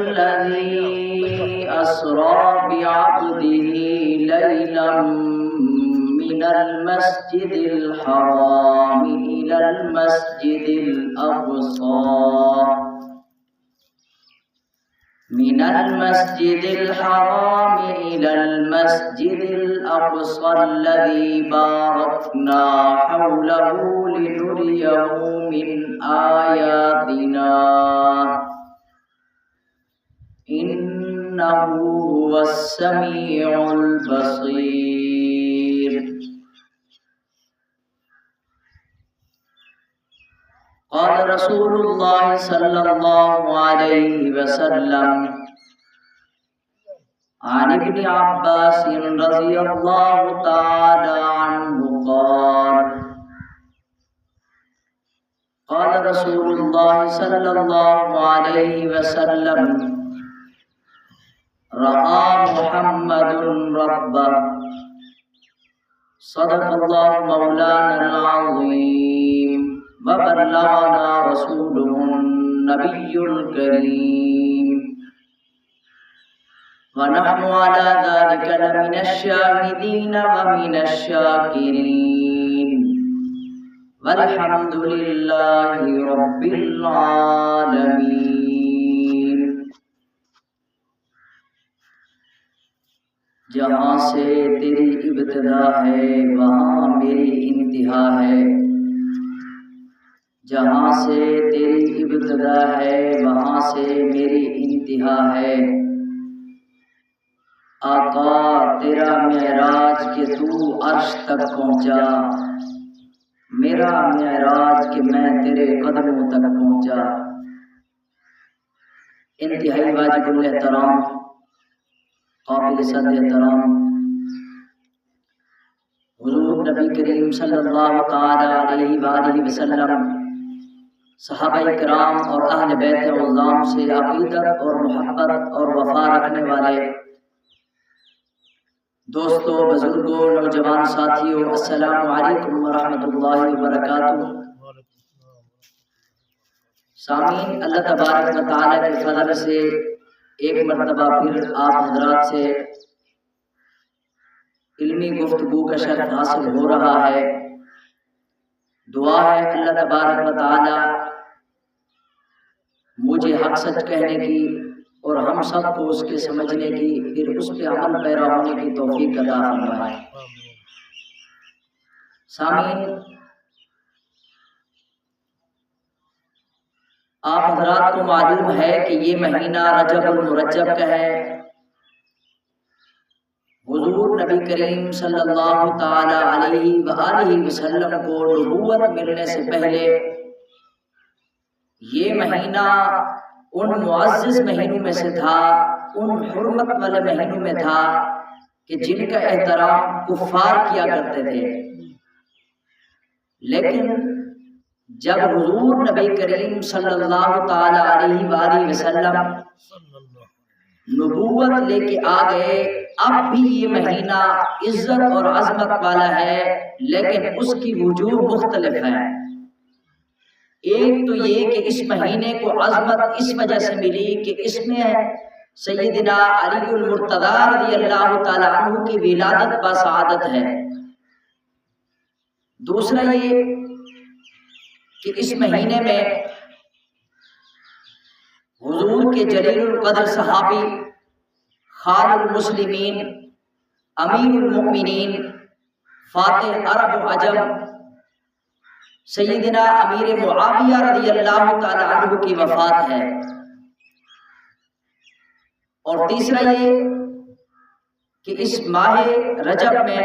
الذي أسرى بعبده ليلا من المسجد الحرام إلى المسجد الأقصى من المسجد الحرام إلى المسجد الأقصى الذي باركنا حوله لنريه من آياتنا إنه هو السميع البصير. قال رسول الله صلى الله عليه وسلم عن ابن عباس رضي الله تعالى عنه قال رسول الله صلى الله عليه وسلم رأى محمد ربه صدق الله مولانا العظيم وبلغنا رسوله النبي الكريم ونحن على ذلك لمن الشاهدين ومن الشاكرين والحمد لله رب العالمين. جہاں سے تیری ابتدا ہے وہاں میری انتہا ہے، جہاں سے تیری ابتدا ہے وہاں سے میری انتہا ہے. آقا تیرا معراج کہ تو عرش تک پہنچا، میرا معراج کہ میں تیرے قدموں تک پہنچا. انتہائی واجب الاحترام قابل صد احترام حضور نبی کریم صلی اللہ تعالی علیہ وآلہ وسلم، صحابہ کرام اور اہل بیت عظام سے عقیدت اور محبت اور وفا رکھنے والے دوستوں، بزرگوں، نوجوان ساتھیوں، السلام علیکم ورحمۃ اللہ وبرکاتہ. سامعین، اللہ تبارک و تعالیٰ کے فضل سے ایک مرتبہ پھر آپ حضرات سے علمی گفتگو کا شرف حاصل ہو رہا ہے. دعا ہے اللہ تبارک و تعالیٰ مجھے حق سچ کہنے کی اور ہم سب کو اس کے سمجھنے کی، پھر اس پہ عمل پیرا ہونے کی توفیق عطا فرمائے. سامعین، آپ حضرات کو معلوم ہے کہ یہ مہینہ رجب المرجب کا ہے. حضور نبی کریم صلی اللہ تعالی علیہ وآلہ وسلم کو نبوت ملنے سے پہلے یہ مہینہ ان معزز مہینوں میں سے تھا، ان حرمت والے مہینوں میں تھا کہ جن کا احترام کفار کیا کرتے تھے. لیکن جب حضور نبی کریم صلی اللہ تعالی علیہ وآلہ وسلم نبوت لے کے آ گئے، اب بھی یہ مہینہ عزت اور عظمت والا ہے، لیکن اس کی وجوہ مختلف ہیں. ایک تو یہ کہ اس مہینے کو عظمت اس وجہ سے ملی کہ اس میں سیدنا علی المرتضی رضی اللہ تعالی عنہ کی ولادت بسعادت ہے. دوسرا یہ کہ اس مہینے میں حضور کے جلیل القدر صحابی، خال المسلمین، امیر المؤمنین، فاتح عرب و عجم، سیدنا امیر معاویہ رضی اللہ تعالی عنہ کی وفات ہے. اور تیسرا یہ کہ اس ماہ رجب میں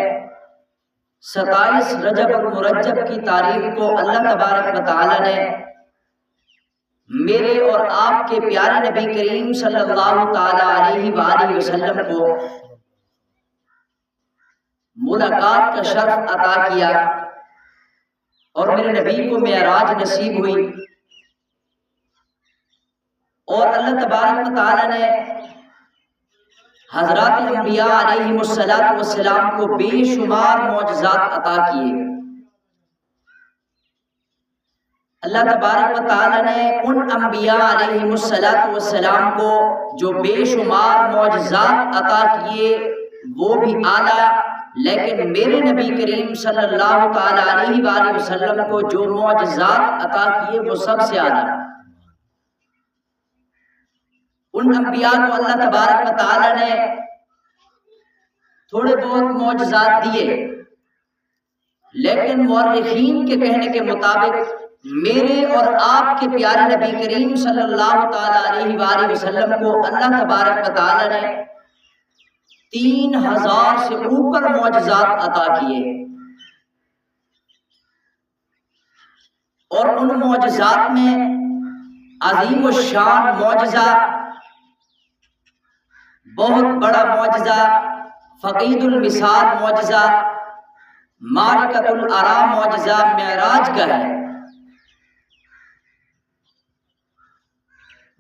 27 رجب المرجب کی تاریخ کو اللہ تبارک و تعالی نے میرے اور آپ کے پیارے نبی کریم صلی اللہ تعالی علیہ وآلہ وسلم کو ملاقات کا شرف عطا کیا اور میرے نبی کو معراج نصیب ہوئی. اور اللہ تبارک و تعالی نے حضرات انبیاء علیہم السلام کو بے شمار معجزات عطا کیے. اللہ تبارک و تعالیٰ نے ان انبیاء علیہم السلام کو جو بے شمار معجزات عطا کیے وہ بھی اعلیٰ، لیکن میرے نبی کریم صلی اللہ تعالیٰ علیہ وآلہ وسلم کو جو معجزات عطا کیے وہ سب سے اعلیٰ۔ ان انبیاء کو اللہ تبارک و تعالیٰ نے تھوڑے بہت معجزات دیے، لیکن مورخین کے کہنے کے مطابق میرے اور آپ کے پیارے نبی کریم صلی اللہ تعالیٰ علیہ وآلہ وسلم کو اللہ تبارک و تعالیٰ نے 3000 سے اوپر معجزات عطا کیے، اور ان معجزات میں عظیم الشان معجزہ، بہت بڑا معجزہ، فقید المثال معجزہ، معرکۃ الارا معجزہ معراج کا ہے۔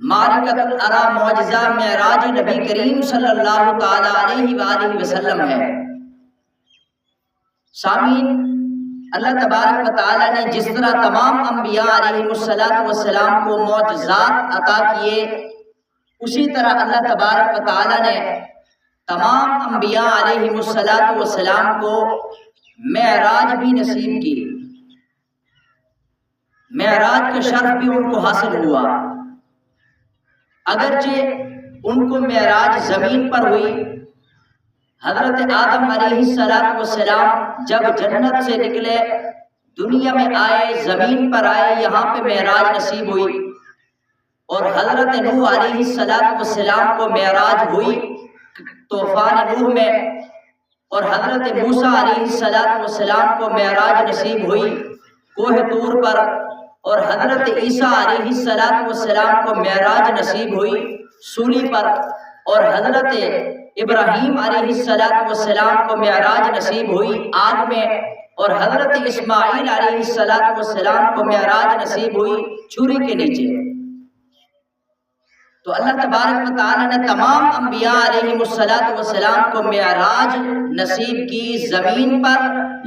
معرکۃ الارا معجزہ معراج نبی کریم صلی اللہ تعالی علیہ وآلہ وسلم ہے۔ سامعین، اللہ تبارک و تعالی نے جس طرح تمام انبیاء علیہم السلام کو معجزات عطا کیے، اسی طرح اللہ تبارک و تعالی نے تمام انبیاء علیہم السلام کو معراج بھی نصیب کی، معراج کا شرف بھی ان کو حاصل ہوا۔ اگرچہ ان کو معراج زمین پر ہوئی، حضرت آدم علیہ السلام جب جنت سے نکلے، دنیا میں آئے، زمین پر آئے، یہاں پہ معراج نصیب ہوئی، اور حضرت نوح علیہ السلام کو معراج ہوئی طوفان نوح میں، اور حضرت موسیٰ علیہ السلام کو معراج نصیب ہوئی کوہ طور پر، اور حضرت عیسیٰ علیہ السلام کو معراج نصیب ہوئی سولی پر، اور حضرت ابراہیم علیہ السلام کو معراج نصیب ہوئی آگ میں، اور حضرت اسماعیل علیہ السلام کو معراج نصیب ہوئی چھری کے نیچے۔ تو اللہ تبارک و تعالیٰ نے تمام انبیاء علیہم السلام کو معراج نصیب کی زمین پر،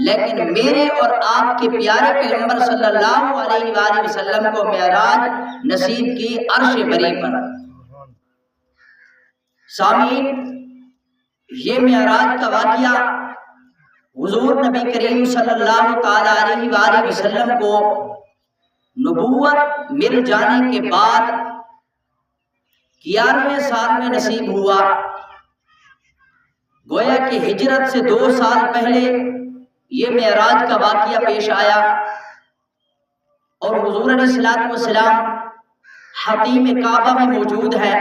لیکن میرے اور آپ کے پیارے پیغمبر صلی اللہ علیہ وآلہ وسلم کو معراج نصیب کی عرش بری پر۔ سامعین، یہ معراج کا واقعہ حضور نبی کریم صلی اللہ تعالی علیہ وآلہ وسلم کو نبوت مل جانے کے بعد 11ویں سال میں نصیب ہوا۔ گویا کہ ہجرت سے 2 سال پہلے یہ معراج کا واقعہ پیش آیا، اور حضور علیہ السلام حتیم کعبہ میں موجود ہے،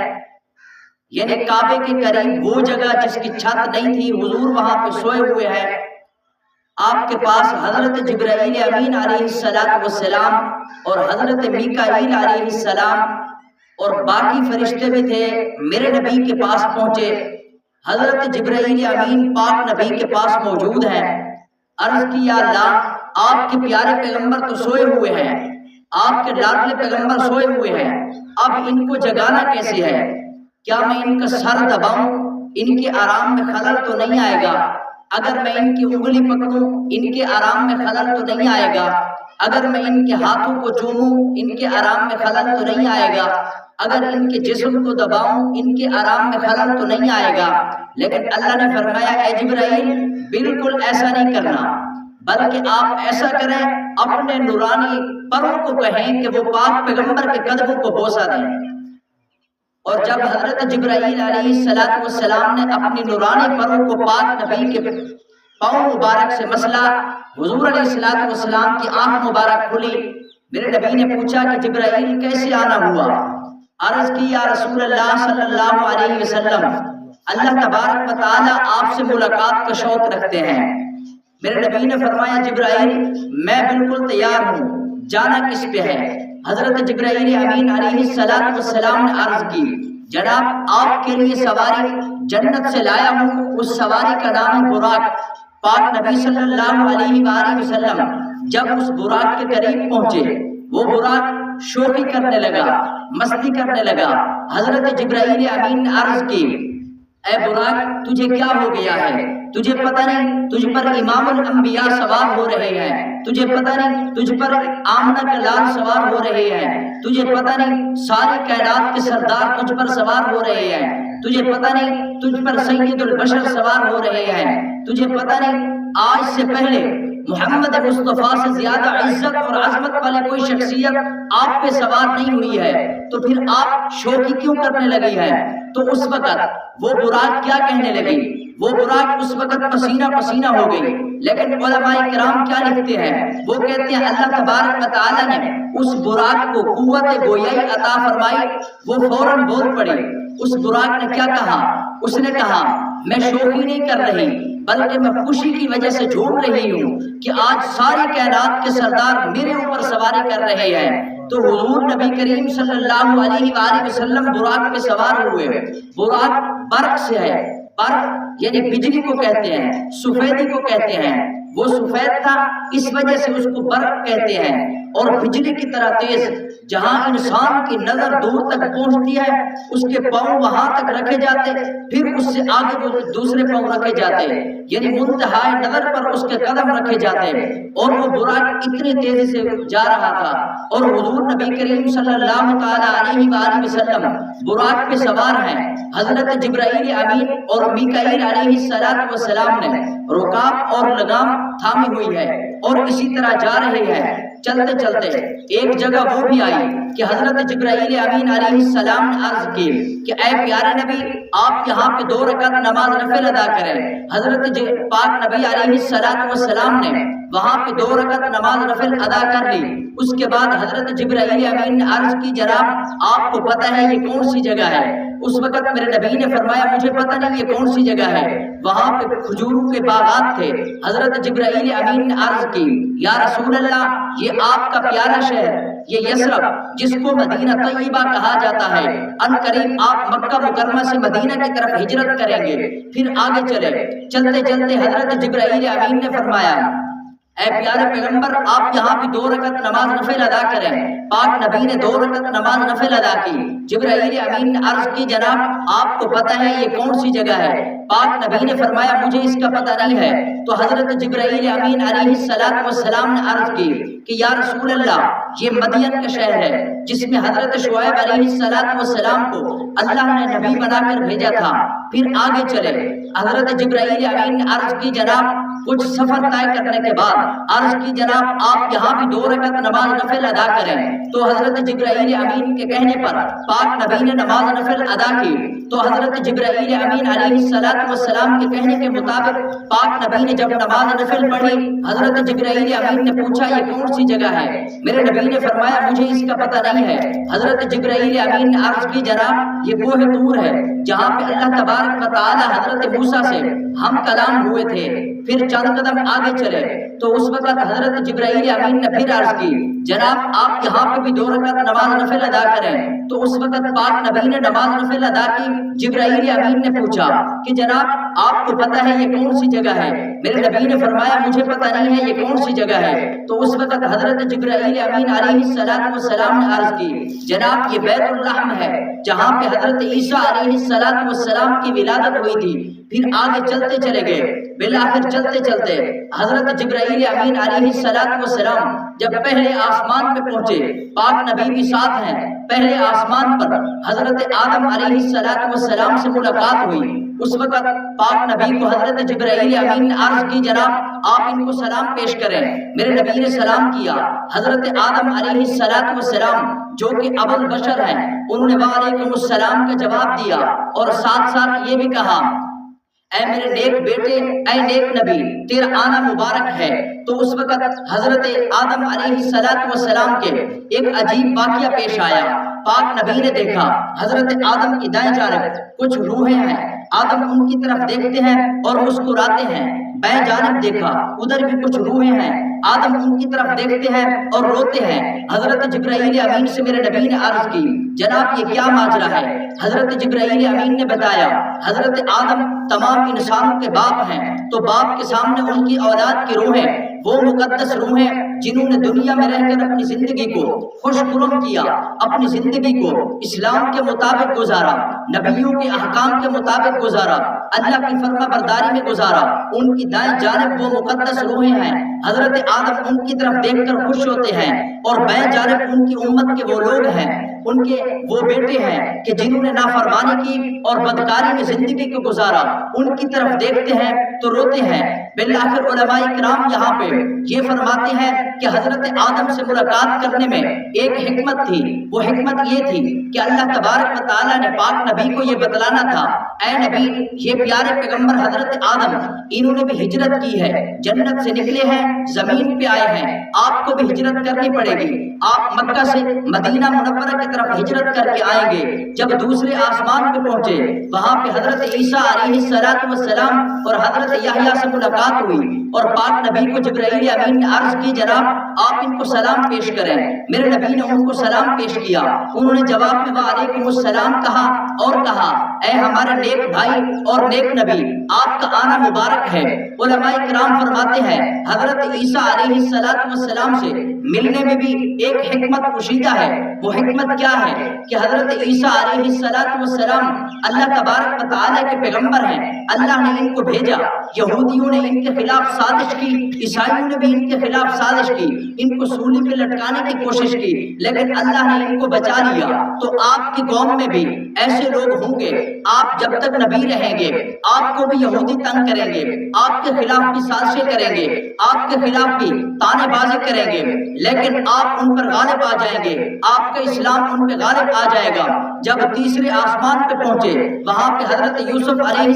یعنی کعبے کے قریب وہ جگہ جس کی چھت نہیں تھی، حضور وہاں پہ سوئے ہوئے ہیں۔ آپ کے پاس حضرت جبرائیل امین علیہ السلام اور حضرت میکائیل علیہ السلام اور باقی فرشتے بھی تھے، میرے نبی کے پاس پہنچے۔ حضرت جبرائیل امین پاک نبی کے پاس موجود ہیں۔ عرض کی، یا اللہ، آپ کے پیارے پیغمبر تو سوئے ہوئے ہیں، آپ کے لاڈلے پیغمبر سوئے ہوئے ہیں، اب ان کو جگانا کیسے ہے؟ کیا میں ان کا سر دباؤں؟ ان کے آرام میں خلل تو نہیں آئے گا؟ اگر میں ان کی انگلی پکڑوں، ان کے آرام میں خلل تو نہیں آئے گا؟ اگر میں ان کے ہاتھوں کو چوموں، ان کے آرام میں خلل تو نہیں آئے گا؟ اگر ان کے جسم کو دباؤں، ان کے آرام میں خلل تو نہیں آئے گا؟ لیکن اللہ نے فرمایا، اے جبرائیل، بالکل ایسا نہیں کرنا، بلکہ آپ ایسا کریں، اپنے نورانی پروں کو کہیں کہ وہ پاک پیغمبر کے قدموں کو بوسہ دیں۔ اور جب حضرت جبرائیل علیہ السلام نے اپنی نورانی پروں کو پاک نبی کے پاؤں مبارک سے مسلا، حضور علیہ السلام کی آنکھ مبارک کھلی۔ میرے نبی نے پوچھا کہ جبرائیل کیسے آنا ہوا؟ عرض کی، یا رسول اللہ صلی اللہ علیہ وسلم، اللہ تبارک و تعالیٰ آپ سے ملاقات کا شوق رکھتے ہیں۔ میرے نبی نے فرمایا، جبرائیل میں بالکل تیار ہوں، جانا کس پہ ہے؟ حضرت جبرائیل امین علیہ السلام نے عرض کی، جناب آپ کے لیے سواری جنت سے لایا ہوں، اس سواری کا نام ہے براق۔ پاک نبی صلی اللہ علیہ وآلہ وسلم جب اس براق کے قریب پہنچے، وہ براق شوخی کرنے لگا، مستی کرنے لگا۔ حضرت جبرائیل امین نے عرض کی، اے براق تجھے کیا ہو گیا ہے؟ تجھے پتہ نہیں تجھ پر امام الانبیاء سوار ہو رہے ہیں، تجھے پتہ نہیں تجھ پر آمنہ کا لال سوار ہو رہے ہیں، تجھے پتہ نہیں ساری کائنات کے سردار تجھ پر سوار ہو رہے ہیں، تجھے پتہ نہیں تجھ پر سید البشر سوار ہو رہے ہیں، تجھے پتہ نہیں آج سے پہلے محمد مصطفیٰ سے زیادہ عزت اور عظمت والی کوئی شخصیت آپ پہ سوار نہیں ہوئی ہے، تو پھر آپ شوخی کیوں کرنے لگی ہے؟ تو اس وقت وہ براق کیا کہنے لگی؟ وہ براق اس وقت پسینہ پسینہ ہو گئی، لیکن علماء کرام کیا لکھتے ہیں؟ وہ کہتے ہیں اللہ تبارک و تعالیٰ نے اس براق کو قوت گویائی عطا فرمائی، وہ فوراً بول پڑی۔ اس براق نے کیا کہا؟ اس نے کہا میں شوخی نہیں کر رہی بلکہ میں خوشی کی وجہ سے جھوم رہی ہوں کہ آج ساری کائنات کے سردار میرے اوپر سواری کر رہے ہیں۔ تو حضور نبی کریم صلی اللہ علیہ وآلہ وسلم براق پہ سوار ہوئے۔ براق برق سے ہے، برق یعنی بجلی کو کہتے ہیں، سفیدی کو کہتے ہیں، وہ سفید تھا اس وجہ سے اس کو برق کہتے ہیں، اور بجلی کی طرح تیز، جہاں انسان کی نظر دور تک پہنچتی ہے اس کے پاؤں وہاں تک رکھے جاتے، پھر اس سے آگے وہ دوسرے پاؤں رکھے جاتے، یعنی منتہائی نظر پر اس کے قدم رکھے جاتے، اور وہ براق اتنی تیزی سے جا رہا تھا، اور حضور نبی کریم صلی اللہ تعالی علیہ وآلہ وسلم براق پہ سوار ہیں۔ حضرت جبرائیل امین اور میکائیل علیہ السلام نے رکاب اور لگام تھامی ہوئی ہے، اور اسی طرح جا رہے ہیں۔ چلتے چلتے ایک جگہ وہ بھی آئی کہ حضرت جبرائیل امین علیہ السلام نے عرض کی کہ اے پیارے نبی آپ یہاں پہ 2 رکعت نماز نفل ادا کریں۔ حضرت پاک نبی علیہ السلام نے وہاں پہ 2 رکعت نماز نفل ادا کر لی۔ اس کے بعد حضرت جبرائیل امین نے عرض کی جناب آپ کو پتہ ہے یہ کون سی جگہ ہے؟ اس وقت میرے نبی نے فرمایا مجھے پتہ نہیں یہ کون سی جگہ ہے، وہاں پہ کھجوروں کے باغات تھے۔ حضرت جبرائیل امین نے عرض کی یا رسول اللہ یہ آپ کا پیارا شہر، یہ یثرب جس کو مدینہ طیبہ کہا جاتا ہے، ان قریب آپ مکہ مکرمہ سے مدینہ کی طرف ہجرت کریں گے۔ پھر آگے چلے، چلتے چلتے حضرت جبرائیل امین نے فرمایا اے پیارے پیغمبر آپ یہاں بھی 2 رکعت نماز نفل ادا کریں۔ پاک نبی نے 2 رکعت نماز نفل ادا کی۔ جبرائیل امین نے عرض کی جناب آپ کو پتہ ہے یہ کون سی جگہ ہے؟ پاک نبی نے فرمایا مجھے اس کا پتہ نہیں ہے۔ تو حضرت جبرائیل امین علیہ السلام نے عرض کی کہ یا رسول اللہ یہ مدین کا شہر ہے جس میں حضرت شعیب علیہ السلام کو اللہ نے نبی بنا کر بھیجا تھا۔ پھر آگے چلے، حضرت جبرائیل امین نے عرض کی جناب کچھ سفر طے کرنے کے بعد عرض کی جناب آپ یہاں بھی 2 رکعت نماز نفل ادا کریں۔ تو حضرت جبرائیل امین کے کہنے پر پاک نبی نے نماز نفل ادا کی۔ تو حضرت جبرائیل امین علیہ السلام کے کہنے کے مطابق پاک نبی نے جب نماز نفل پڑھی، حضرت جبرائیل امین نے پوچھا یہ کون سی جگہ ہے؟ میرے نبی نے فرمایا مجھے اس کا پتہ نہیں ہے۔ حضرت جبرائیل امین نے عرض کی جناب یہ کوہ طور ہے جہاں پہ اللہ تبارک و تعالی حضرت موسیٰ سے ہم کلام ہوئے تھے۔ پھر چند قدم آگے چلے تو اس وقت حضرت جبرائیل امین نے پھر عرض کی جناب آپ یہاں پہ بھی 2 رکعت نماز نفل ادا کریں۔ تو اس وقت پاک نبی نے نماز نفل ادا کی۔ جبرائیل امین نے پوچھا کہ جناب آپ کو پتہ ہے یہ کون سی جگہ ہے؟ میرے نبی نے فرمایا مجھے پتہ نہیں ہے یہ کون سی جگہ ہے۔ تو اس وقت حضرت جبرائیل امین علیہ السلام نے عرض کی جناب یہ بیت الرحم ہے جہاں پہ حضرت عیسیٰ علیہ السلام کی ولادت ہوئی تھی۔ پھر آگے چلتے چلے گئے، بالآخر چلتے چلتے حضرت جبرائیل امین علیہ السلام جب پہلے آسمان پہ پہنچے، پاک نبی بھی ساتھ ہیں، پہلے آسمان پر حضرت آدم علیہ السلام سے ملاقات ہوئی۔ اس وقت پاک نبی کو حضرت جبرائیل امین نے عرض کی جناب آپ ان کو سلام پیش کریں۔ میرے نبی نے سلام کیا۔ حضرت آدم علیہ السلام جو کہ ابو البشر ہیں انہوں نے وعلیکم السلام کا جواب دیا، اور ساتھ ساتھ یہ بھی کہا اے میرے نیک بیٹے، اے نیک نبی تیرا آنا مبارک ہے۔ تو اس وقت حضرت آدم علیہ السلام کے ایک عجیب واقعہ پیش آیا۔ پاک نبی نے دیکھا حضرت آدم کی دائیں جانب کچھ روحیں ہیں، آدم ان کی طرف دیکھتے ہیں اور مسکراتے ہیں۔ بائیں جانب دیکھا ادھر بھی کچھ روحیں ہیں، آدم ان کی طرف دیکھتے ہیں اور روتے ہیں۔ حضرت جبرائیل امین سے میرے نبی نے عرض کی جناب یہ کیا ماجرا ہے؟ حضرت جبرائیل امین نے بتایا حضرت آدم تمام انسانوں کے باپ ہیں، تو باپ کے سامنے ان کی اولاد کی روحیں وہ مقدس روحیں جنہوں نے دنیا میں رہ کر اپنی زندگی کو خوش خرم کیا، اپنی زندگی کو اسلام کے مطابق گزارا، نبیوں کے احکام کے مطابق گزارا، اللہ کی فرما برداری میں گزارا۔ ان کی دائیں جانب وہ مقدس روحیں ہیں، حضرت آدم ان کی طرف دیکھ کر خوش ہوتے ہیں، اور بائیں جانب ان کی امت کے وہ لوگ ہیں، ان کے وہ بیٹے ہیں کہ جنہوں نے نافرمانی کی اور بدکاری میں زندگی کو گزارا، ان کی طرف دیکھتے ہیں تو روتے ہیں۔ بالآخر علماء کرام یہاں پہ یہ فرماتے ہیں کہ حضرت آدم سے ملاقات کرنے میں ایک حکمت تھی۔ وہ حکمت یہ تھی کہ اللہ تبارک و تعالیٰ نے پاک نبی کو یہ بتلانا تھا، اے نبی، یہ پیارے پیغمبر حضرت آدم، انہوں نے بھی ہجرت کی ہے، جنت سے نکلے ہیں، زمین پہ آئے ہیں، آپ کو بھی ہجرت کرنی پڑے گی۔ آپ مکہ سے مدینہ منورہ کی طرف ہجرت کر کے آئیں گے۔ جب دوسرے آسمان پہ پہنچے، وہاں پہ حضرت عیسیٰ علیہ السلام اور حضرت یحییٰ سے ملاقات ہوئی، اور پاک نبی کو جبرائیل امین نے عرض کی، جناب آپ ان کو سلام پیش کریں۔ میرے نبی نے ان کو سلام پیش کیا، انہوں نے جواب میں وعلیکم السلام کہا، اور کہا اے ہمارے نیک بھائی اور نیک نبی، آپ کا آنا مبارک ہے۔ علماء کرام فرماتے ہیں حضرت عیسیٰ علیہ السلام سے ملنے میں بھی ایک حکمت پوشیدہ ہے۔ وہ حکمت کیا ہے کہ حضرت عیسیٰ علیہ السلام اللہ تبارک و تعالیٰ کے پیغمبر ہیں، اللہ نے ان کو بھیجا۔ یہودیوں نے ان کے خلاف سازش کی، عیسائیوں نے بھی ان کے خلاف سازش کی، ان کو سولی پہ لٹکانے کی کوشش کی، لیکن اللہ نے ان کو بچا لیا۔ تو آپ کی قوم میں بھی ایسے لوگ ہوں گے، آپ جب تک نبی رہیں گے آپ کو بھی یہودی تنگ کریں گے، آپ کے خلاف بھی سازشیں کریں گے، آپ کے خلاف بھی تانے بازی کریں گے، لیکن آپ ان پر غالب آ جائیں گے، آپ کا اسلام ان پہ غالب آ جائے گا۔ جب تیسرے آسمان پہ پہنچے، وہاں پہ حضرت یوسف علیہ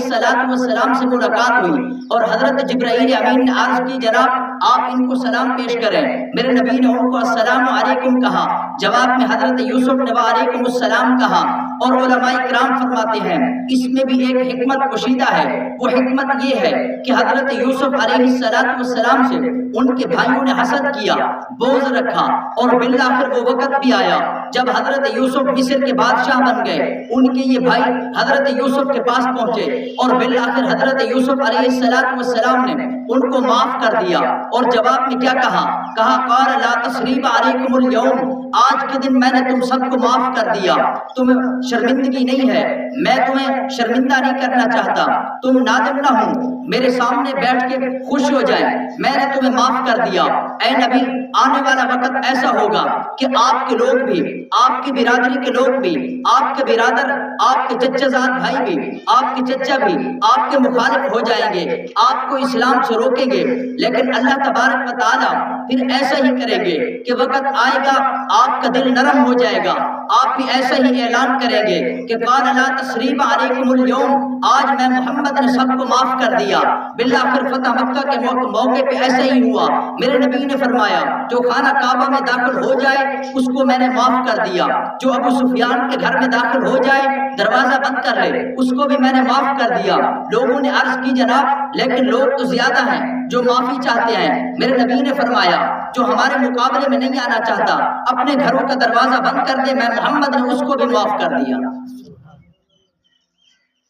السلام سے ملاقات ہوئی، اور حضرت جبرائیل امین نے عرض کی، جناب آپ ان کو سلام پیش کریں۔ میرے نبی نے ان کو السلام علیکم کہا، جواب میں حضرت یوسف نے وعلیکم السلام کہا۔ اور علماء کرام فرماتے ہیں اس میں بھی ایک حکمت پوشیدہ ہے۔ وہ حکمت یہ ہے کہ حضرت یوسف علیہ السلام سے ان کے بھائیوں نے حسد کیا، بغض رکھا، اور بالآخر وہ وقت بھی آیا جب حضرت یوسف مصر کے بادشاہ بن گئے۔ ان کے یہ بھائی حضرت یوسف کے پاس پہنچے، اور بالآخر حضرت یوسف علیہ السلام نے ان کو معاف کر دیا، اور جواب میں کیا کہا؟ قال لا تثریب علیکم اليوم، آج کے دن میں نے تم سب کو معاف کر دیا، تمہیں شرمندگی نہیں ہے، میں تمہیں شرمندہ نہیں کرنا چاہتا، تم نادم نہ ہو، میرے سامنے بیٹھ کے خوش ہو جائے، میں نے تمہیں معاف کر دیا۔ اے نبی، آنے والا وقت ایسا ہوگا کہ آپ کے لوگ بھی، آپ کی برادری کے لوگ بھی، آپ کے برادر، آپ کے چچا زاد بھائی بھی، آپ کے چچا بھی آپ کے مخالف ہو جائیں گے، آپ کو اسلام سے روکیں گے، لیکن اللہ تبارک و تعالیٰ پھر ایسا ہی کریں گے کہ وقت آئے گا آپ کا دل نرم ہو جائے گا، آپ بھی ایسا ہی اعلان کریں گے کہ قال لا تثریب علیکم اليوم، آج میں محمد نے سب کو معاف کر دیا۔ بالآخر فتح مکہ کے موقع پہ ایسا ہی ہوا۔ میرے نبی نے فرمایا جو خانہ کعبہ میں داخل ہو جائے اس کو میں نے معاف کر دیا، جو ابو سفیان کے گھر میں داخل ہو جائے دروازہ بند کر لے اس کو بھی میں نے معاف کر دیا۔ لوگوں نے عرض کی جناب لیکن لوگ تو زیادہ ہیں جو معافی چاہتے ہیں۔ میرے نبی نے فرمایا جو ہمارے مقابلے میں نہیں آنا چاہتا اپنے گھروں کا دروازہ بند کر دے، میں محمد نے اس کو بھی معاف کر دیا۔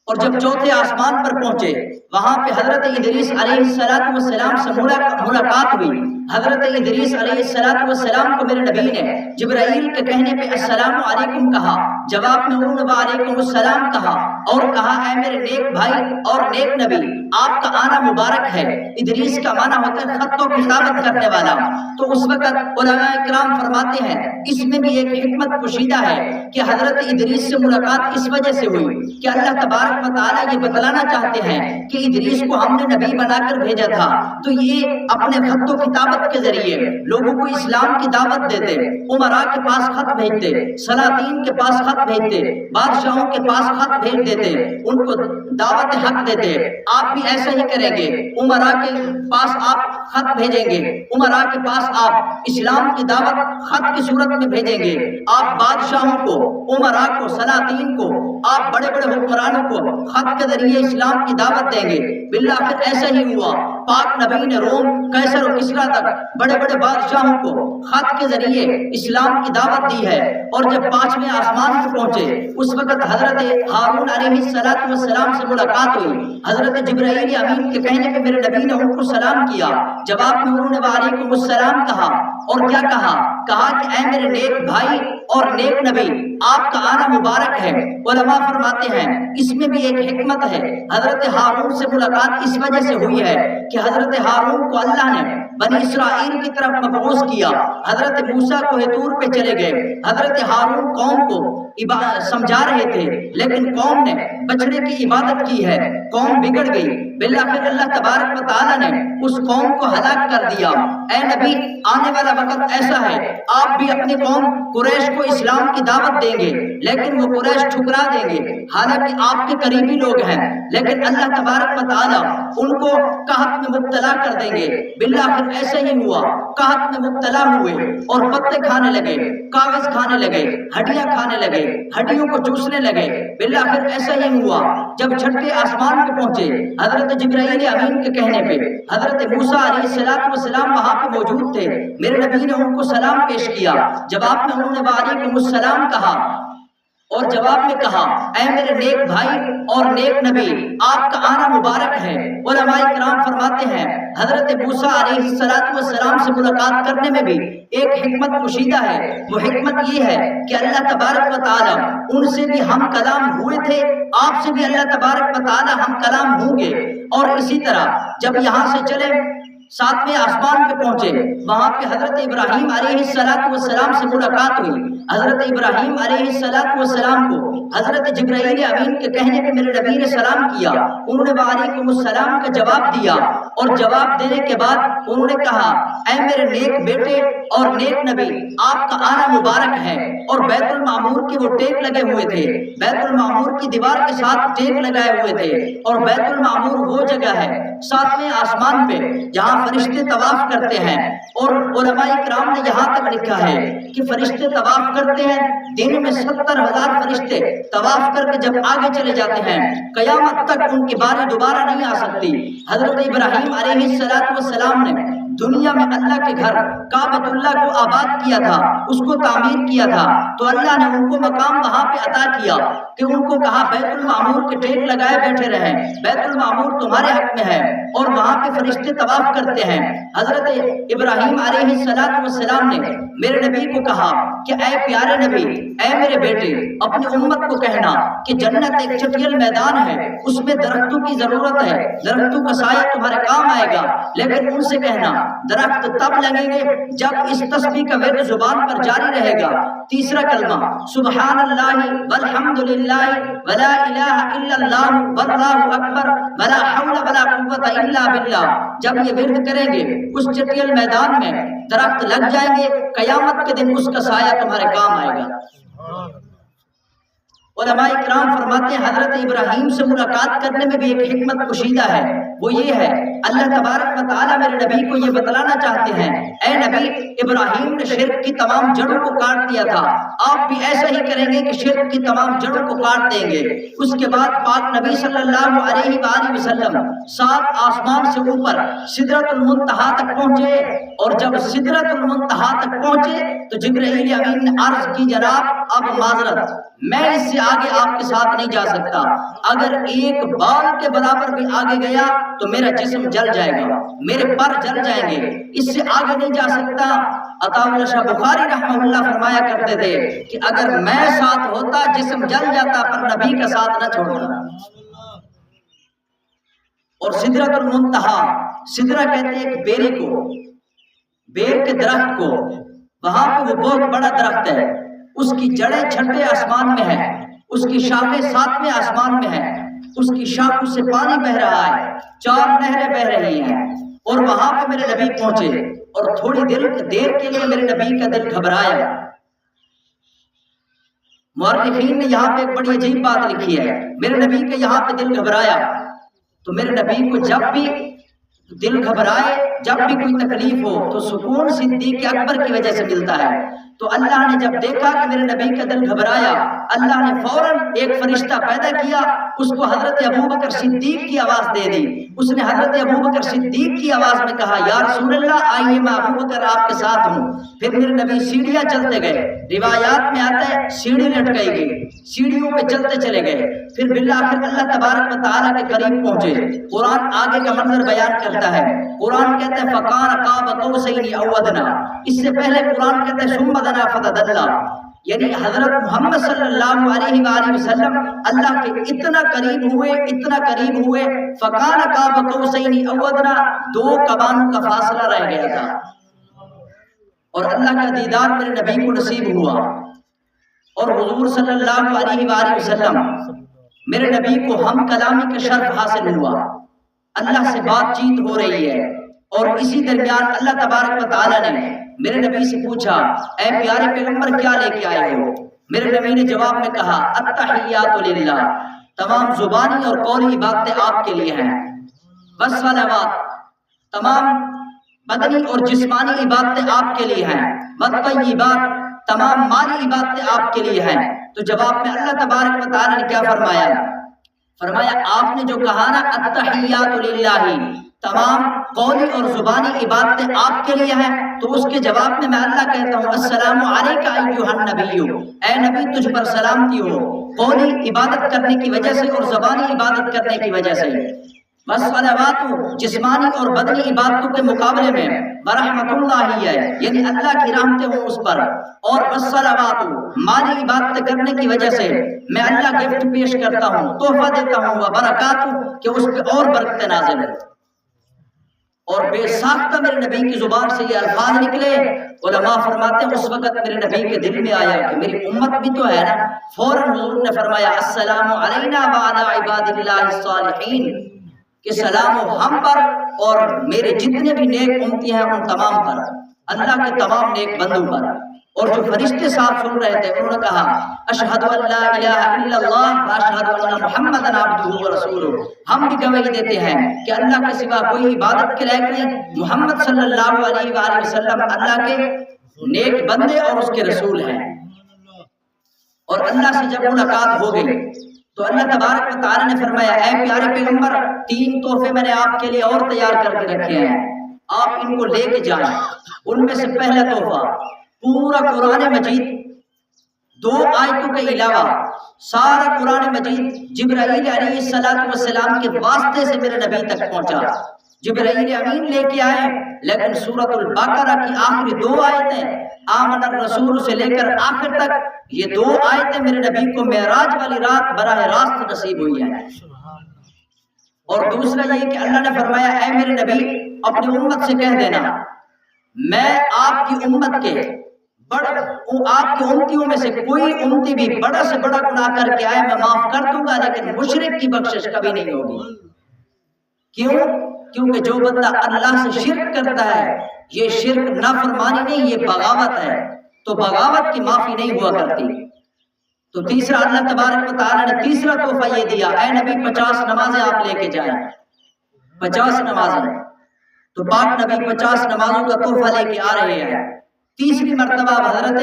اور جب چوتھے آسمان پر پہنچے وہاں پہ حضرت ادریس علیہ السلام سے ملاقات ہوئی۔ حضرت ادریس علیہ السلام کو میرے نبی نے جبرائیل کے کہنے پہ السلام علیکم کہا، جواب میں انہوں نے وعلیکم السلام کہا، اور کہا اے میرے نیک بھائی اور نیک نبی، آپ کا آنا مبارک ہے۔ ادریس کا معنی ہوتا ہے خط و کتابت کرنے والا۔ تو اس وقت علماء کرام فرماتے ہیں اس میں بھی ایک حکمت پوشیدہ ہے کہ حضرت ادریس سے ملاقات اس وجہ سے ہوئی کہ اللہ تبارک و تعالیٰ یہ بتلانا چاہتے ہیں کہ ادریس کو ہم نے نبی بنا کر بھیجا تھا، تو یہ اپنے خط و کتابت کے ذریعے لوگوں کو اسلام کی دعوت دیتے، عمراء کے پاس خط بھیجتے، سلاطین کے پاس خط بھیجتے، بادشاہوں کے پاس خط بھیج دیتے، ان کو دعوت حق دیتے۔ آپ بھی ایسا ہی کریں گے، عمراء کے پاس آپ خط بھیجیں گے، عمراء کے پاس آپ اسلام کی دعوت خط کی صورت میں بھیجیں گے۔ آپ بادشاہوں کو، عمراء کو، سلاطین کو، آپ بڑے بڑے حکمرانوں کو خط کے ذریعے اسلام کی دعوت دیں گے۔ بالآخر ایسا ہی ہوا، پاک نبی نے روم، قیصر و کسریٰ تک بڑے بڑے بادشاہوں کو خط کے ذریعے اسلام کی دعوت دی ہے۔ اور جب پانچویں آسمان پر پہنچے اس وقت حضرت ہارون علیہ السلام سے ملاقات ہوئی۔ حضرت جبرائیل امین کے کہنے پہ میرے نبی نے ان کو سلام کیا، جواب میں انہوں نے وعلیکم السلام کہا، اور کیا کہا؟ کہا کہ اے میرے نیک بھائی اور نیک نبی، آپ کا آنا مبارک ہے۔ علماء فرماتے ہیں اس میں بھی ایک حکمت ہے، حضرت ہارون سے ملاقات اس وجہ سے ہوئی ہے کہ حضرت ہارون کو اللہ نے بنی اسرائیل کی طرف مبعوث کیا۔ حضرت موسیٰ کوہ طور پہ چلے گئے، حضرت ہارون قوم کو سمجھا رہے تھے، لیکن قوم نے بچڑے کی عبادت کی ہے، قوم بگڑ گئی۔ بالآخر اللہ تبارک و تعالیٰ نے اس قوم کو ہلاک کر دیا۔ اے نبی، آنے والا وقت ایسا ہے آپ بھی اپنی قوم قریش کو اسلام کی دعوت دیں گے، لیکن وہ قریش ٹھکرا دیں گے، حالانکہ آپ کے قریبی لوگ ہیں، لیکن اللہ تبارک و تعالیٰ ان کو قحط میں مبتلا کر دیں گے۔ بالآخر ایسا ہی ہوا، قحط میں مبتلا ہوئے اور پتے کھانے لگے، کاغذ کھانے لگے، ہڈیاں کھانے لگے، ہڈیوں کو چوسنے لگے۔ بالآخر ایسا ہی ہوا، جب چھٹے آسمان پہ پہنچے، حضرت جبرائیل امین کے کہنے پہ حضرت موسیٰ علیہ السلام وہاں پہ موجود تھے، میرے نبی نے ان کو سلام پیش کیا۔ جواب میں انہوں نے وعلیکم السلام کہا، اور جواب میں کہا اے میرے نیک بھائی اور نیک نبی، آپ کا آنا مبارک ہے۔ علماء کرام فرماتے ہیں حضرت موسیٰ علیہ السلام سے ملاقات کرنے میں بھی ایک حکمت پوشیدہ ہے۔ وہ حکمت یہ ہے کہ اللہ تبارک و تعالیٰ ان سے بھی ہم کلام ہوئے تھے، آپ سے بھی اللہ تبارک و تعالیٰ ہم کلام ہوں گے۔ اور اسی طرح جب یہاں سے چلے ساتویں آسمان پہ پہنچے، وہاں پہ حضرت ابراہیم علیہ السلام سے ملاقات ہوئی۔ حضرت ابراہیم علیہ السلام کو حضرت جبرائیل امین کے کہنے پہ میرے نبی نے سلام کیا، انہوں نے وعلیکم السلام کا جواب دیا، اور جواب دینے کے بعد انہوں نے کہا اے میرے نیک بیٹے اور نیک نبی، آپ کا آنا مبارک ہے۔ اور بیت المعمور کے وہ ٹیک لگے ہوئے تھے، بیت المعمور کی دیوار کے ساتھ ٹیک لگائے ہوئے تھے، اور بیت المعمور وہ جگہ ہے ساتویں آسمان پہ جہاں فرشتے طواف کرتے ہیں۔ اور علماء کرام نے یہاں تک لکھا ہے کہ فرشتے طواف کرتے ہیں، دن میں 70,000 فرشتے طواف کر کے جب آگے چلے جاتے ہیں، قیامت تک ان کی باری دوبارہ نہیں آ سکتی۔ حضرت ابراہیم علیہ السلام نے دنیا میں اللہ کے گھر کعبۃ اللہ کو آباد کیا تھا، اس کو تعمیر کیا تھا، تو اللہ نے ان کو مقام وہاں پہ عطا کیا کہ ان کو کہا بیت المعمور کے ٹیک لگائے بیٹھے رہیں، بیت المعمور تمہارے حق میں ہے، اور وہاں پہ فرشتے طواف کرتے ہیں۔ حضرت ابراہیم علیہ السلام نے میرے نبی کو کہا کہ اے پیارے نبی، اے میرے بیٹے، اپنی امت کو کہنا کہ جنت ایک چٹیل میدان ہے، اس میں درختوں کی ضرورت ہے، درختوں کا سایہ تمہارے کام آئے گا، لیکن ان سے کہنا درخت تب لگیں گے جب اس تسبیح کا ورد زبان پر جاری رہے گا۔ تیسرا کلمہ سبحان اللہ والحمد للہ ولا الہ الا اللہ واللہ اکبر ولا حول ولا قوت الا باللہ، جب یہ ورد کریں گے اس چٹیل میدان میں درخت لگ جائیں گے، قیامت کے دن اس کا سایہ تمہارے کام آئے گا۔ علماء کرام فرماتے ہیں حضرت ابراہیم سے ملاقات کرنے میں بھی ایک حکمت پوشیدہ ہے، وہ یہ ہے اللہ تبارک و تعالیٰ میرے نبی کو یہ بتلانا چاہتے ہیں اے نبی، ابراہیم نے شرک کی تمام جڑوں کو کاٹ دیا تھا، آپ بھی ایسا ہی کریں گے کہ شرک کی تمام جڑوں کو کاٹ دیں گے۔ اس کے بعد پاک نبی صلی اللہ علیہ وآلہ وسلم 7 آسمان سے اوپر سدرۃ المنتہا تک پہنچے، اور جب سدرۃ المنتہا تک پہنچے تو جبرائیل امین نے عرض کی جناب اب معذرت، میں اس سے آگے آپ کے ساتھ نہیں جا سکتا، اگر ایک بال کے برابر بھی آگے گیا تو میرا جسم جل جائے گا، میرے پر جل جائیں گے، اس سے آگے نہیں جا سکتا۔ عطا اللہ شاہ بخاری رحمہ اللہ فرمایا کرتے تھے کہ اگر میں ساتھ ہوتا جسم جل جاتا پر نبی کا ساتھ نہ چھوڑتا۔ اور سدرۃ المنتہا، سدرہ کہتے ہیں ایک بیری کو، بیر کے درخت کو، وہاں پہ وہ بہت بڑا درخت ہے، اس کی جڑیں چھٹے آسمان میں ہیں، اس کی شاخیں 7ویں آسمان میں ہیں، اس کی شاخوں سے پانی بہ رہا ہے، 4 نہریں بہ رہی ہیں، اور وہاں پہ میرے نبی پہنچے، اور تھوڑی دیر کے لیے میرے نبی کا دل گھبرایا۔ مورخین نے یہاں پہ ایک بڑی عجیب بات لکھی ہے، میرے نبی کا یہاں پہ دل گھبرایا، تو میرے نبی کو جب بھی دل گھبرائے، جب بھی کوئی تکلیف ہو تو سکون صدیق اکبر کی وجہ سے ملتا ہے۔ تو اللہ نے جب دیکھا کہ میرے نبی کا دل گھبرایا، اللہ نے فوراً ایک فرشتہ پیدا کیا، اس کو حضرت ابوبکر صدیق کی آواز دے دی، اس نے حضرت ابوبکر صدیق کی آواز میں کہا یا رسول اللہ آئیے میں ابوبکر آپ کے ساتھ ہوں۔ پھر میرے نبی سیڑھیاں چلتے گئے، روایات میں آتا ہے سیڑھی لٹکائی گئی، سیڑھیوں پہ چلتے چلے گئے، پھر بالآخر اللہ تبارک و تعالیٰ کے قریب پہنچے۔ قرآن آگے کا منظر بیان کرتا ہے، قرآن کہتا ہے فَقَانَ قَابَ قَوْسَيْنِ أَوْ أَدْنَىٰ، اس سے پہلے قرآن کہتا ہے ثُمَّ دَنَا فَتَدَلَّىٰ، یعنی حضرت محمد صلی اللہ علیہ وآلہ وسلم اللہ کے اتنا قریب ہوئے فَقَانَ قَابَ قَوْسَيْنِ أَوْ أَدْنَىٰ، 2 کمانوں کا فاصلہ رہ گیا تھا، اور اللہ کا دیدار میرے نبی کو نصیب ہوا، اور حضور صلی اللہ علیہ وآلہ وسلم میرے نبی کو ہم کلامی کا شرف حاصل ہوا، اللہ سے بات چیت ہو رہی ہے، اور اسی درمیان اللہ تبارک و تعالیٰ نے میرے نبی سے پوچھا اے پیارے پیغمبر کیا لے کے آئے ہو؟ میرے نبی نے جواب میں کہا التحیات للہ، تمام زبانی اور قولی عبادتیں آپ کے لیے ہیں، والصلوات، تمام بدنی اور جسمانی عبادتیں آپ کے لیے ہیں، والطیبات، تمام مالی عبادتیں آپ کے لیے ہیں۔ تو جواب میں اللہ تبارک و تعالیٰ نے کیا فرمایا آپ نے جو کہا نا التحیات للہ، تمام قولی اور زبانی عبادتیں آپ کے لیے ہیں، تو اس کے جواب میں اللہ کہتا ہوں السلام علیک ایھا النبی، اے نبی تجھ پر سلامتی ہو، قولی عبادت کرنے کی وجہ سے اور زبانی عبادت کرنے کی وجہ سے، والصلوات، جسمانی اور بدنی عبادتوں کے مقابلے میں برحمت اللہ ہے، یعنی اللہ کی رحمتیں ہوں اس پر، اور والصلوات، مالی عبادت کرنے کی وجہ سے میں اللہ گفٹ پیش کرتا ہوں، تحفہ دیتا ہوں، وبرکات، کہ اس پہ اور برکتیں نازل ہیں۔ اور بے ساختہ میرے نبی کی زبان سے یہ الفاظ نکلے، علماء فرماتے ہیں اس وقت میرے نبی کے دل میں آیا کہ میری امت بھی تو ہے نا، فوراً حضور نے فرمایا السلام علینا وعلی عباد اللہ الصالحین، کہ سلام ہو ہم پر اور میرے جتنے بھی نیک امتی ہیں ان تمام پر، اللہ کے تمام نیک بندوں پر۔ اور جو فرشتے ساتھ سن رہے تھے انہوں نے کہا اشہد ان لا الہ الا اللہ واشہد ان محمدا عبدہ ورسولہ، ہم بھی گواہی دیتے ہیں کہ اللہ کے سوا کوئی عبادت کے لائق نہیں، محمد صلی اللہ علیہ وآلہ وسلم اللہ کے نیک بندے اور اس کے رسول ہیں۔ اور اللہ سے جب ملاقات ہو گئی تو اللہ تبارک و تعالیٰ نے فرمایا اے پیارے پیغمبر 3 تحفے میں نے آپ کے لیے اور تیار کر کے رکھے ہیں، آپ ان کو لے کے جائیں۔ ان میں سے پہلا تحفہ پورا قرآن مجید 2 آیتوں کے علاوہ سارا قرآن مجید جبرائیل علیہ السلام کے واسطے سے میرے نبی تک پہنچا، جبرائیل امین لے کے آئے، لیکن سورۃ البقرہ کی آخری 2 آیتیں آمن الرسول سے لے کر آخر تک، یہ 2 آیتیں میرے نبی کو معراج والی رات براہ راست نصیب ہوئی ہیں۔ اور دوسرا یہ کہ اللہ نے فرمایا اے میرے نبی اپنی امت سے کہہ دینا میں آپ کی امت کے آپ کی امتیوں میں سے کوئی امتی بھی بڑا سے بڑا گناہ کر کے آئے میں معاف کر دوں گا، لیکن مشرک کی بخشش کبھی نہیں ہوگی۔ کیوں؟ کیونکہ جو بندہ اللہ سے شرک کرتا ہے، یہ شرک نافرمانی نہیں، یہ بغاوت ہے، تو بغاوت کی معافی نہیں ہوا کرتی۔ تو تیسرا اللہ تبارک و تعالیٰ نے تیسرا تحفہ یہ دیا اے نبی 50 نمازیں آپ لے کے جائیں، 50 نمازیں۔ تو پاک نبی 50 نمازوں کا تحفہ لے کے آ رہے ہیں۔ تیسری مرتبہ حضرت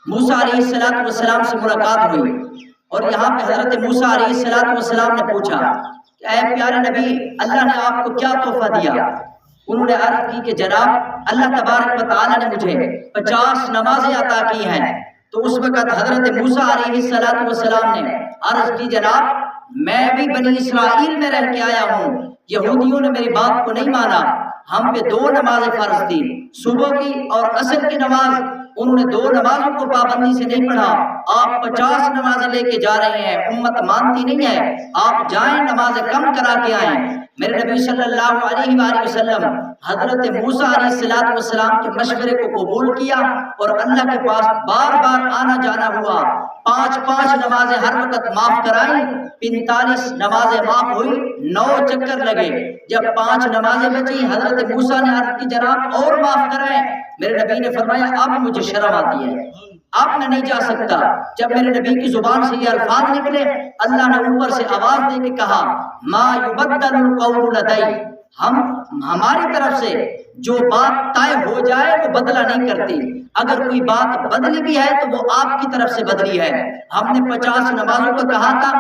موسیٰ علیہ السلام سے ملاقات ہوئی، اور یہاں پہ حضرت موسیٰ علیہ السلام نے پوچھا کہ اے پیارے نبی اللہ نے آپ کو کیا تحفہ دیا؟ انہوں نے عرض کی کہ جناب اللہ تبارک و تعالیٰ نے مجھے 50 نمازیں عطا کی ہیں۔ تو اس وقت حضرت موسیٰ علیہ السلام نے عرض کی جناب میں بھی بنی اسرائیل میں رہ کے آیا ہوں، یہودیوں نے میری بات کو نہیں مانا، ہم پہ 2 نمازیں فرض تھی، صبح کی اور عصر کی نماز، انہوں نے 2 نمازوں کو پابندی سے نہیں پڑھا، آپ 50 نمازیں لے کے جا رہے ہیں، امت مانتی نہیں ہے، آپ جائیں نمازیں کم کرا کے آئیں۔ میرے نبی صلی اللہ علیہ وآلہ وسلم حضرت موسیٰ علیہ السلام کے مشورے کو قبول کیا اور اللہ کے پاس بار بار آنا جانا ہوا، 5 نمازیں ہر وقت معاف کرائیں، 45 نمازیں معاف ہوئی، 9 چکر لگے، جب 5 نمازیں بچی حضرت موسیٰ نے عرض کی جناب اور معاف کرائیں، میرے نبی نے فرمایا اب مجھے شرم آتی ہے، اب میں نہیں جا سکتا۔ جب میرے نبی کی زبان سے یہ الفاظ نکلے اللہ نے اوپر سے آواز دے کے کہا ما یبدل القول لدی، ہماری طرف سے جو بات طے ہو جائے وہ بدلہ نہیں کرتی، اگر کوئی بات بدلی بھی ہے تو وہ آپ کی طرف سے بدلی ہے۔ ہم نے 50 نمازوں کا کہا تھا،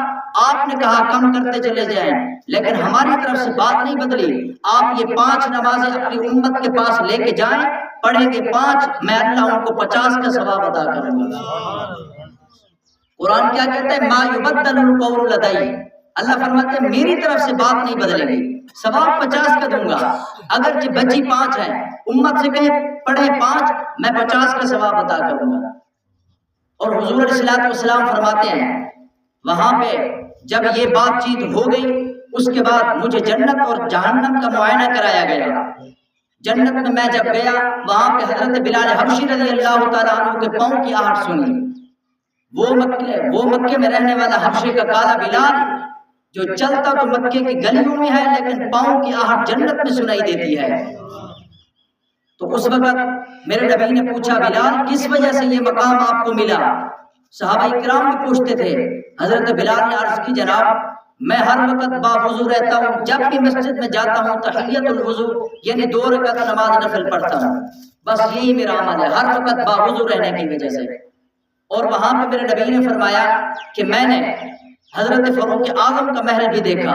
آپ نے کہا کم کرتے چلے جائیں، لیکن ہماری طرف سے بات نہیں بدلی، آپ یہ 5 نمازیں اپنی امت کے پاس لے کے جائیں، پڑھیں گے 5، میں اللہ ان کو 50 کا ثواب عطا کروں گا۔ قرآن کیا کہتا ہے ما یبدل القول لدی، اللہ فرماتے ہیں میری طرف سے بات نہیں بدلے گی، ثواب 50 کا دوں گا، اگرچہ بچی 5 ہے، امت سے کہیں پڑھے 5، میں 50 کا ثواب عطا کروں گا۔ اور حضور علیہ الصلوۃ والسلام فرماتے ہیں وہاں پہ جب یہ بات چیت ہو گئی اس کے بعد مجھے جنت اور جہنم کا معائنہ کرایا گیا۔ جنت میں میں جب گیا وہاں پہ حضرت بلال حبشی رضی اللہ تعالیٰ عنہ کے پاؤں کی آہٹ سنی۔ وہ مکے میں رہنے والا حبشے کا کالا بلال جو چلتا تو مکے کی گلیوں میں ہے لیکن پاؤں کی آہٹ جنت میں سنائی دیتی ہے۔ تو اس وقت میرے نبی نے پوچھا بلال کس وجہ سے یہ مقام آپ کو ملا؟ صحابہ کرام بھی پوچھتے تھے۔ حضرت بلال نے عرض کی جناب میں ہر وقت باوضو رہتا ہوں، جب بھی مسجد میں جاتا ہوں تحیۃ الوضو یعنی 2 رکعت نماز نفل پڑھتا ہوں، بس یہی میرا عمل ہے ہر وقت باوضو رہنے کی وجہ سے۔ اور وہاں پہ میرے نبی نے فرمایا کہ میں نے حضرت فاروق اعظم کا محل بھی دیکھا،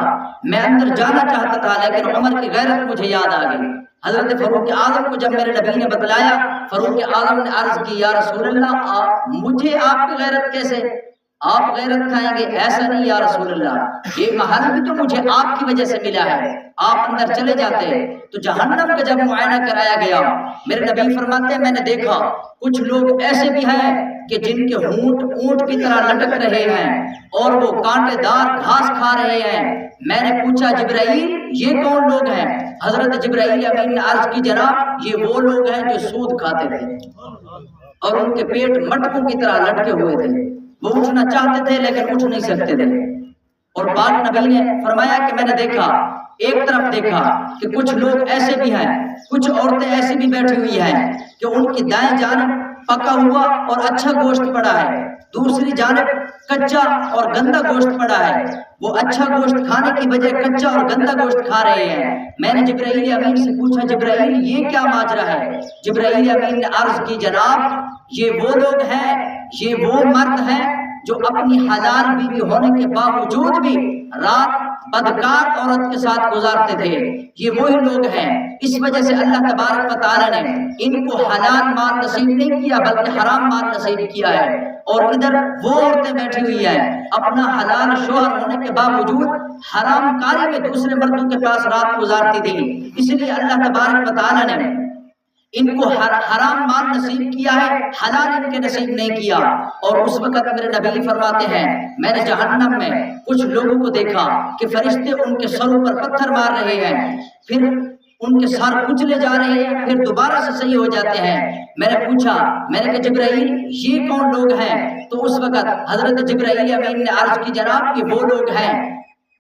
میں اندر جانا چاہتا تھا لیکن عمر کی غیرت مجھے یاد آ گئی۔ حضرت فاروق اعظم کو جب میرے نبی نے بتلایا، فاروق اعظم نے عرض کی یا رسول اللہ مجھے آپ کی غیرت کیسے؟ آپ غیرت کھائیں گے؟ ایسا نہیں یا رسول اللہ، یہ محل بھی تو مجھے آپ کی وجہ سے ملا ہے، آپ اندر چلے جاتے۔ تو جہنم کا جب معائنہ کرایا گیا میرے نبی فرماتے ہیں میں نے دیکھا کچھ لوگ ایسے بھی ہیں کہ جن کے ہونٹ اونٹ کی طرح لٹک رہے ہیں اور وہ کانٹے دار گھاس کھا رہے ہیں۔ میں نے پوچھا جبرائیل یہ کون لوگ ہیں؟ حضرت جبرائیل امین نے عرض کی جناب یہ وہ لوگ ہیں جو سود کھاتے تھے اور ان کے پیٹ مٹکوں کی طرح لٹکے ہوئے تھے، وہ اٹھنا چاہتے تھے لیکن اٹھ نہیں سکتے تھے۔ اور پاک نبی نے فرمایا کہ میں نے دیکھا ایک طرف دیکھا کہ کچھ لوگ ایسے بھی ہیں، کچھ عورتیں ایسی بھی بیٹھی ہوئی ہیں کہ ان کی دائیں جانب پکا ہوا اور اچھا گوشت پڑا ہے، دوسری جانب کچا اور گندا گوشت پڑا ہے، وہ اچھا گوشت کھانے کی بجائے کچا اور گندا گوشت کھا رہے ہیں۔ میں نے جبرائیل امین سے پوچھا جبرائیل یہ کیا ماجرا ہے؟ جبرائیل امین نے عرض کی جناب یہ وہ لوگ ہیں، یہ وہ مرد ہیں جو اپنی حلال بیوی ہونے کے باوجود بھی رات بدکار عورت کے ساتھ گزارتے تھے، یہ وہی لوگ ہیں۔ اس وجہ سے اللہ تبارک و تعالی نے ان کو حلال مال نصیب نہیں کیا بلکہ حرام مال نصیب کیا ہے۔ اور ادھر وہ عورتیں بیٹھی ہوئی ہیں اپنا حلال شوہر ہونے کے باوجود حرام کاری میں دوسرے مردوں کے پاس رات گزارتی تھی، اس لیے اللہ تبارک و تعالی نے ان کو حرام مال نصیب کیا ہے، حلال ان کے نصیب نہیں کیا۔ اور اس وقت میرے نبی فرماتے ہیں میں نے جہنم میں کچھ لوگوں کو دیکھا کہ فرشتے ان کے سروں پر پتھر مار رہے ہیں، پھر ان کے سر کچلے جا رہے ہیں، پھر دوبارہ سے صحیح ہو جاتے ہیں۔ میں نے پوچھا میں نے کہا جبرائیل یہ کون لوگ ہیں؟ تو اس وقت حضرت جبرائیل امین نے عرض کی جناب یہ وہ لوگ ہیں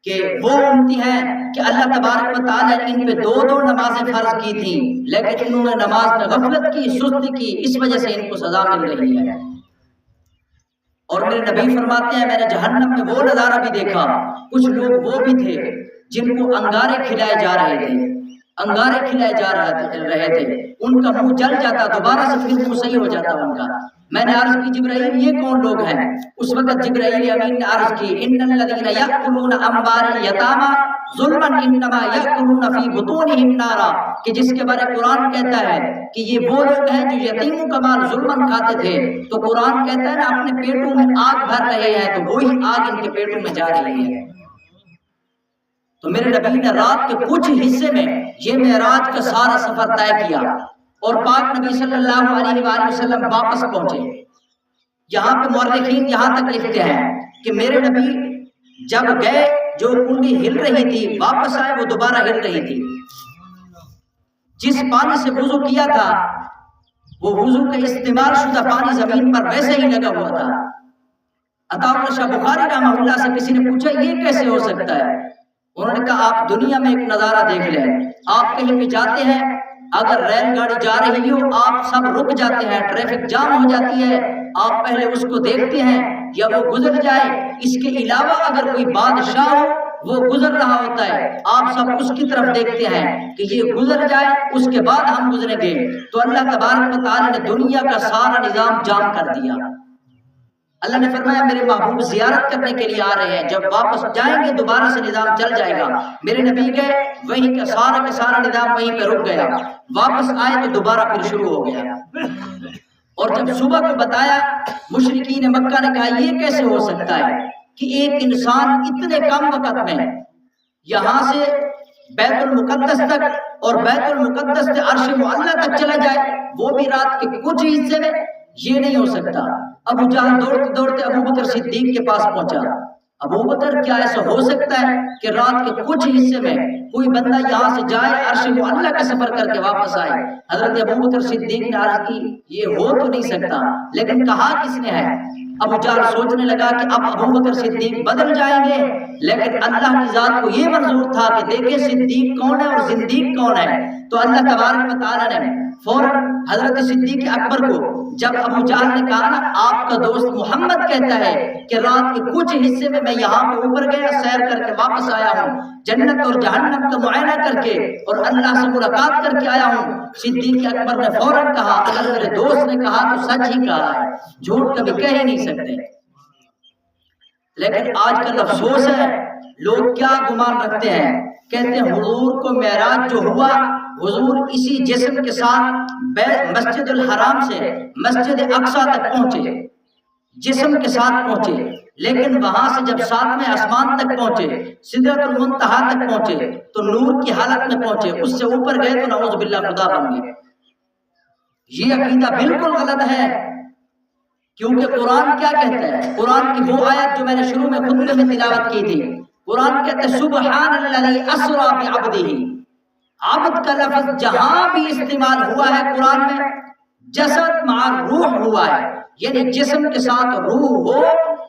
کہ وہ امتی ہیں کہ اللہ تبارک و تعالیٰ نے ان پہ 2 نمازیں فرض کی تھیں لیکن انہوں نے نماز میں غفلت کی، سستی کی، اس وجہ سے ان کو سزا مل رہی ہے۔ اور میرے نبی فرماتے ہیں میں نے جہنم میں وہ نظارہ بھی دیکھا، کچھ لوگ وہ بھی تھے جن کو انگارے کھلائے جا رہے تھے، انگارے کھلائے جا رہے تھے، ان کا منہ جل جاتا دوبارہ سے پھر منہ صحیح ہو جاتا ان کا۔ میں نے عرض کی جبرائیل یہ کون لوگ ہیں؟ اس وقت جبرائیل امین نے عرض کی ان الذین یاکلون اموال الیتامی ظلما انما یاکلون فی بطونہم نارا، کہ جس کے بارے قرآن کہتا ہے کہ یہ وہ لوگ ہیں جو یتیموں کا مال ظلماً کھاتے تھے، تو قرآن کہتا ہے نا اپنے پیٹوں میں آگ بھر رہے ہیں، تو وہی آگ ان کے پیٹوں میں جا رہی ہے۔ تو میرے نبی نے رات کے کچھ حصے میں یہ معراج کا سارا سفر طے کیا اور پاک نبی صلی اللہ علیہ وآلہ وسلم واپس پہنچے۔ یہاں پہ مورخین یہاں تک لکھتے ہیں کہ میرے نبی جب گئے جو کنڈی ہل رہی تھی، واپس آئے وہ دوبارہ ہل رہی تھی۔ جس پانی سے وضو کیا تھا وہ وضو کا استعمال شدہ پانی زمین پر ویسے ہی لگا ہوا تھا۔ عطا اللہ شاہ بخاری رحمہ اللہ سے کسی نے پوچھا یہ کیسے ہو سکتا ہے؟ انہوں نے کہا آپ دنیا میں ایک نظارہ دیکھ لیں، آپ کہیں پہ جاتے ہیں اگر ریل گاڑی جا رہی ہو آپ سب رک جاتے ہیں، ٹریفک جام ہو جاتی ہے، آپ پہلے اس کو دیکھتے ہیں یا وہ گزر جائے، اس کے علاوہ اگر کوئی بادشاہ ہو وہ گزر رہا ہوتا ہے آپ سب اس کی طرف دیکھتے ہیں کہ یہ گزر جائے اس کے بعد ہم گزریں گے۔ تو اللہ تبارک و تعالی نے دنیا کا سارا نظام جام کر دیا۔ اللہ نے فرمایا میرے محبوب زیارت کرنے کے لیے آ رہے ہیں، جب واپس جائیں گے دوبارہ سے نظام چل جائے گا۔ میرے نبی گئے وہیں کا سارا نظام وہیں پہ رک گیا، واپس آئے تو دوبارہ پھر شروع ہو گیا۔ اور جب صبح کو بتایا مشرکین مکہ نے کہا یہ کیسے ہو سکتا ہے کہ ایک انسان اتنے کم وقت میں یہاں سے بیت المقدس تک اور بیت المقدس سے عرش معلیٰ تک چلا جائے، وہ بھی رات کے کچھ حصے میں، یہ نہیں ہو سکتا۔ ابو جہل دوڑتے دوڑتے ابو بکر صدیق کے پاس پہنچا. ابو بکر کیا ایسا ہو سکتا ہے کہ رات کے کچھ حصے میں کوئی بندہ یہاں سے جائے عرش معلیٰ کا سفر کر کے واپس آئے؟ حضرت ابو بکر صدیق نے عرض کی یہ ہو تو نہیں سکتا، لیکن کہا کس نے ہے؟ ابو جہل سوچنے لگا کہ اب ابو بکر صدیق بدل جائیں گے، لیکن اللہ کی ذات کو یہ منظور تھا کہ دیکھیں صدیق کون ہے اور زندیق کون ہے. تو اللہ تبارک و تعالیٰ نے فوراً حضرت صدیق اکبر کو، جب ابو جہل نے کہا نا آپ کا دوست محمد کہتا ہے کہ رات کے کچھ حصے میں یہاں پہ اوپر گیا، سیر کر کے واپس آیا ہوں، جنت اور جہنم کا معائنہ کر کے اور اللہ سے ملاقات کر کے آیا ہوں، صدیق اکبر نے فوراً کہا اگر میرے دوست نے کہا تو سچ ہی کہا ہے، جھوٹ کبھی کہہ ہی نہیں سکتے. لیکن آج کل افسوس ہے، لوگ کیا گمان رکھتے ہیں، کہتے ہیں حضور کو معراج جو ہوا، حضور اسی جسم کے ساتھ مسجد الحرام سے مسجد اقصی تک پہنچے، جسم کے ساتھ پہنچے، لیکن وہاں سے جب ساتویں آسمان تک پہنچے، سدرۃ المنتہا تک پہنچے تو نور کی حالت میں پہنچے، اس سے اوپر گئے تو نعوذ باللہ خدا بن گئے. یہ عقیدہ بالکل غلط ہے، کیونکہ قرآن کیا کہتا ہے؟ قرآن کی وہ آیت جو میں نے شروع میں خطبے میں تلاوت کی تھی، قرآن کہتا ہے سبحان الذی اسری بعبدہ. عبد کا لفظ جہاں بھی استعمال ہوا ہے قرآن میں جسد مع روح ہوا ہے، یعنی جسم کے ساتھ روح ہو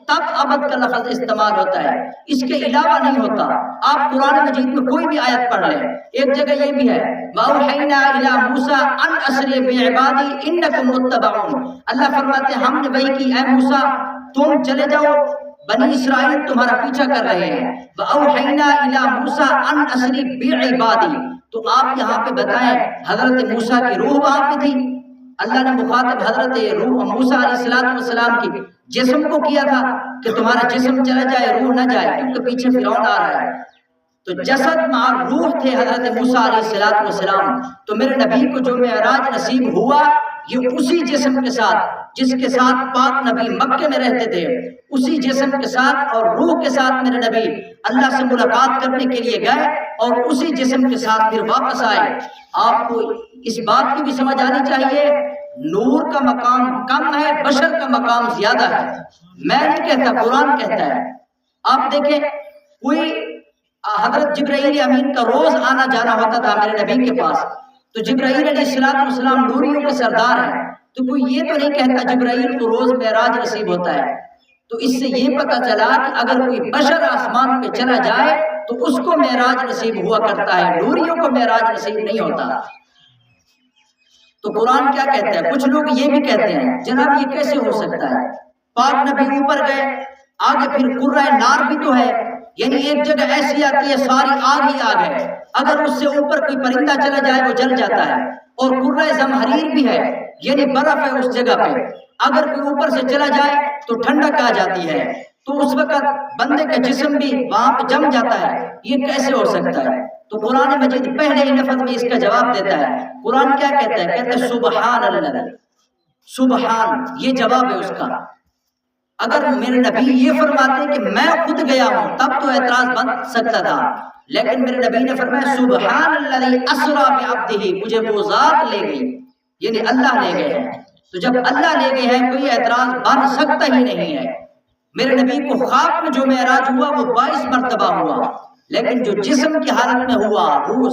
تب عبد کا لفظ استعمال ہوتا ہے، اس کے علاوہ نہیں ہوتا. آپ قرآن مجید میں کوئی بھی آیت پڑھ لیں، ایک جگہ یہ بھی ہے وَأَوْحَيْنَا إِلَىٰ مُوسَىٰ أَنْ أَسْرِ بِعِبَادِي إِنَّكُمْ مُتَّبَعُونَ. اللہ فرماتے ہیں ہم نے وحی کی اے موسیٰ تم چلے جاؤ، بنی اسرائیل تمہارا پیچھا کر رہے ہیں. وَأَوْحَيْنَا إِلَىٰ مُوسَىٰ أَنْ أَسْرِ بِعِبَادِي. تو آپ یہاں پہ بتائیں حضرت موسیٰ کی روح وہاں پہ تھی، اللہ نے مخاطب حضرت موسیٰ علیہ السلام کی جسم کو کیا تھا کہ تمہارا جسم چلا جائے روح نہ جائے، کیونکہ پیچھے فرعون آ رہا ہے. تو جسد مع روح تھے حضرت موسیٰ علیہ السلام. تو میرے نبی کو جو معراج نصیب ہوا یہ اسی جسم کے ساتھ جس کے ساتھ پاک نبی مکے میں رہتے تھے، اسی جسم کے ساتھ اور روح کے ساتھ میرے نبی اللہ سے ملاقات کرنے کے لیے گئے اور اسی جسم کے ساتھ پھر واپس آئے. آپ کو اس بات کی بھی سمجھ آنی چاہیے نور کا مقام کم ہے، بشر کا مقام زیادہ ہے. میں نہیں کہتا، قرآن کہتا ہے. آپ دیکھیں کوئی حضرت جبرائیل امین کا روز آنا جانا ہوتا تھا میرے نبی کے پاس، تو جبرائیل علیہ السلام نوریوں کے سردار ہیں، تو کوئی یہ تو نہیں کہتا جبرائیل کو روز معراج نصیب ہوتا ہے. تو اس سے یہ پتہ چلا کہ اگر کوئی بشر آسمان پہ چلا جائے تو اس کو معراج نصیب ہوا کرتا ہے، نوریوں کو معراج نصیب نہیں ہوتا. تو قرآن کیا کہتا ہے؟ کچھ لوگ یہ بھی کہتے ہیں جناب یہ کیسے ہو سکتا ہے، پاک نبی اوپر گئے، آگے پھر قرہ نار بھی تو ہے، یعنی ایک جگہ ایسی آتی ہے ساری آگ ہی آگ ہے، اگر اس سے اوپر کوئی پرندہ چلا جائے وہ جل جاتا ہے. اور قرہ زمہریر بھی ہے، یعنی برف ہے اس جگہ پہ، اگر کوئی اوپر سے چلا جائے تو ٹھنڈک آ جاتی ہے، تو اس وقت بندے کا جسم بھی وہاں پہ جم جاتا ہے. یہ کیسے ہو سکتا ہے؟ تو قرآن مجید پہلے ہی لفظ میں اس کا جواب دیتا ہے. قرآن کیا کہتا ہے؟ کہتا ہے سبحان اللہ. سبحان یہ جواب ہے اس کا. اگر میرے نبی یہ فرماتے کہ میں خود گیا ہوں تب تو اعتراض بن سکتا تھا، لیکن میرے نبی نے فرمایا سبحان الذی اسری بعبدہ، مجھے وہ ذات لے گئی، یعنی اللہ لے گئے ہیں. تو جب اللہ لے گئے ہیں کوئی اعتراض بن سکتا ہی نہیں ہے. میرے نبی کو خواب میں جو معراج ہوا وہ 22 مرتبہ ہوا، لیکن جو جسم کی حالت میں ہوا وہ